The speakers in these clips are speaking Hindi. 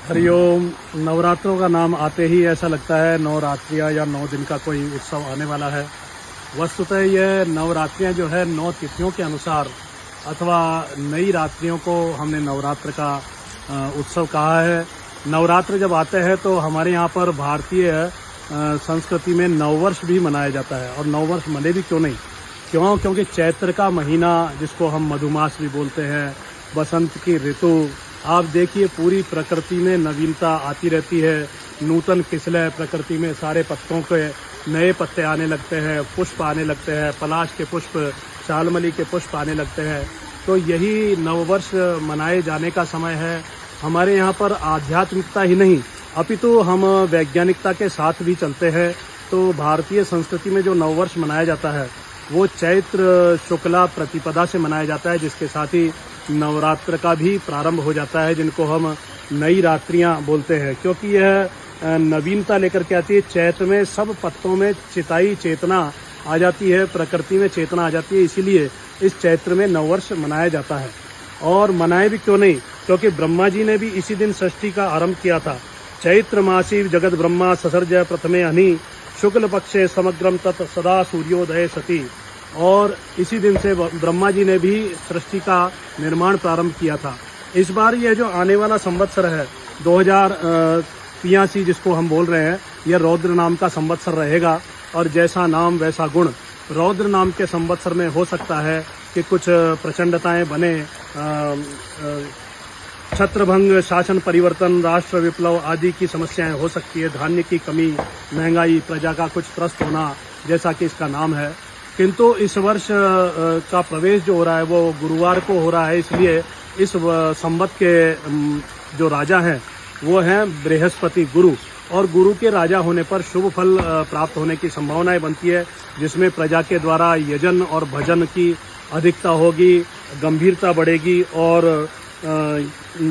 हरिओम। नवरात्रों का नाम आते ही ऐसा लगता है नवरात्रियां या 9 दिन का कोई उत्सव आने वाला है। वस्तुतः यह नवरात्रियां जो है 9 तिथियों के अनुसार अथवा नई रात्रियों को हमने नवरात्र का उत्सव कहा है। नवरात्र जब आते हैं तो हमारे यहाँ पर भारतीय संस्कृति में नववर्ष भी मनाया जाता है। और नववर्ष मने भी क्यों नहीं, क्योंकि चैत्र का महीना जिसको हम मधुमास भी बोलते हैं, बसंत की ऋतु, आप देखिए पूरी प्रकृति में नवीनता आती रहती है। नूतन किस्लय प्रकृति में सारे पत्तों के नए पत्ते आने लगते हैं, पुष्प आने लगते हैं, पलाश के पुष्प, शालमली के पुष्प आने लगते हैं। तो यही नववर्ष मनाए जाने का समय है। हमारे यहाँ पर आध्यात्मिकता ही नहीं अपितु हम वैज्ञानिकता के साथ भी चलते हैं। तो भारतीय संस्कृति में जो नववर्ष मनाया जाता है वो चैत्र शुक्ला प्रतिपदा से मनाया जाता है, जिसके साथ ही नवरात्र का भी प्रारंभ हो जाता है, जिनको हम नई रात्रियां बोलते हैं। क्योंकि यह नवीनता लेकर के आती है। चैत्र में सब पत्तों में चिताई चेतना आ जाती है, प्रकृति में चेतना आ जाती है, इसीलिए इस चैत्र में नववर्ष मनाया जाता है। और मनाए भी क्यों नहीं, क्योंकि ब्रह्मा जी ने भी इसी दिन सृष्टि का आरंभ किया था। चैत्र मासी जगत ब्रह्मा ससर्ज प्रथमे हनि शुक्ल पक्षे समग्रम तत् सदा सूर्योदय सती। और इसी दिन से ब्रह्मा जी ने भी सृष्टि का निर्माण प्रारंभ किया था। इस बार यह जो आने वाला संवत्सर है 2083 जिसको हम बोल रहे हैं, यह रौद्र नाम का संवत्सर रहेगा। और जैसा नाम वैसा गुण, रौद्र नाम के संवत्सर में हो सकता है कि कुछ प्रचंडताएं बने, छत्रभंग, शासन परिवर्तन, राष्ट्र विप्लव आदि की समस्याएं हो सकती है, धान्य की कमी, महंगाई, प्रजा का कुछ त्रस्त होना, जैसा कि इसका नाम है। किंतु इस वर्ष का प्रवेश जो हो रहा है वो गुरुवार को हो रहा है, इसलिए इस संवत के जो राजा हैं वो हैं बृहस्पति गुरु। और गुरु के राजा होने पर शुभ फल प्राप्त होने की संभावनाएं बनती है, जिसमें प्रजा के द्वारा यजन और भजन की अधिकता होगी, गंभीरता बढ़ेगी और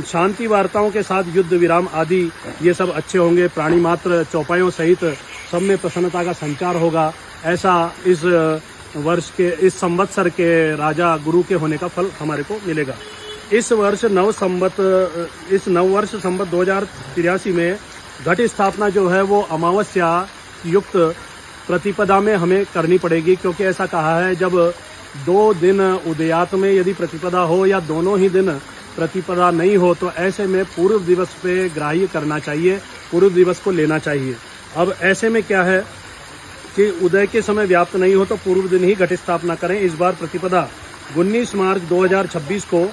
शांति वार्ताओं के साथ युद्ध विराम आदि ये सब अच्छे होंगे। प्राणी मात्र चौपायों सहित सब में प्रसन्नता का संचार होगा। ऐसा इस वर्ष के, इस संवत्सर के राजा गुरु के होने का फल हमारे को मिलेगा। इस वर्ष नववर्ष संवत 2083 में घट स्थापना जो है वो अमावस्या युक्त प्रतिपदा में हमें करनी पड़ेगी। क्योंकि ऐसा कहा है जब 2 दिन उदयात में यदि प्रतिपदा हो या दोनों ही दिन प्रतिपदा नहीं हो तो ऐसे में पूर्व दिवस पे ग्राह्य करना चाहिए, पूर्व दिवस को लेना चाहिए। अब ऐसे में क्या है कि उदय के समय व्याप्त नहीं हो तो पूर्व दिन ही घट स्थापना करें। इस बार प्रतिपदा 19 मार्च 2026 को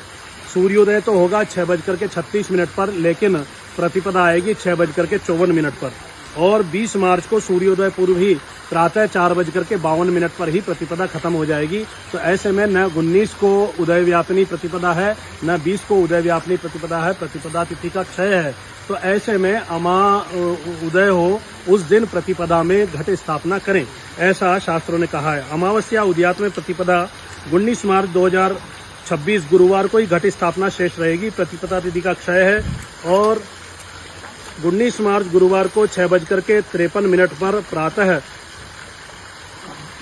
सूर्योदय तो होगा 6:36 पर, लेकिन प्रतिपदा आएगी 6:54 पर। और 20 मार्च को सूर्योदय पूर्व ही प्रातः 4:52 पर ही प्रतिपदा खत्म हो जाएगी। तो ऐसे में न 19 को उदय व्यापिनी प्रतिपदा है, न 20 को उदय व्यापिनी प्रतिपदा है, प्रतिपदा तिथि का क्षय है। तो ऐसे में अमा उदय हो उस दिन प्रतिपदा में घट स्थापना करें, ऐसा शास्त्रों ने कहा है। अमावस्या उदयात में प्रतिपदा 19 मार्च 2026 गुरुवार को ही घट स्थापना शेष रहेगी। प्रतिपदा तिथि का क्षय है और 19 मार्च गुरुवार को 6:53 पर प्रातः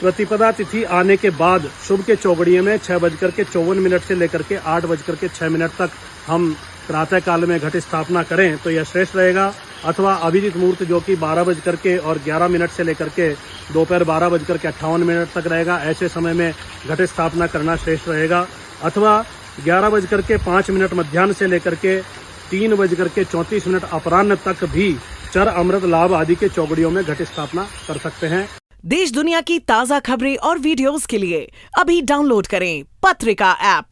प्रतिपदा तिथि आने के बाद शुभ के चौगड़िए में 6:54 से लेकर के 8:06 तक हम प्रातः काल में घट स्थापना करें तो यह श्रेष्ठ रहेगा। अथवा अभिजीत मुहूर्त जो कि 12:11 से लेकर के दोपहर 12:58 तक रहेगा, ऐसे समय में घट स्थापना करना श्रेष्ठ रहेगा। अथवा 11:05 मध्याह्न से लेकर के 3:34 अपराह्न तक भी चर अमृत लाभ आदि के चौगड़ियों में घट स्थापना कर सकते हैं। देश दुनिया की ताज़ा खबरें और वीडियोस के लिए अभी डाउनलोड करें पत्रिका ऐप।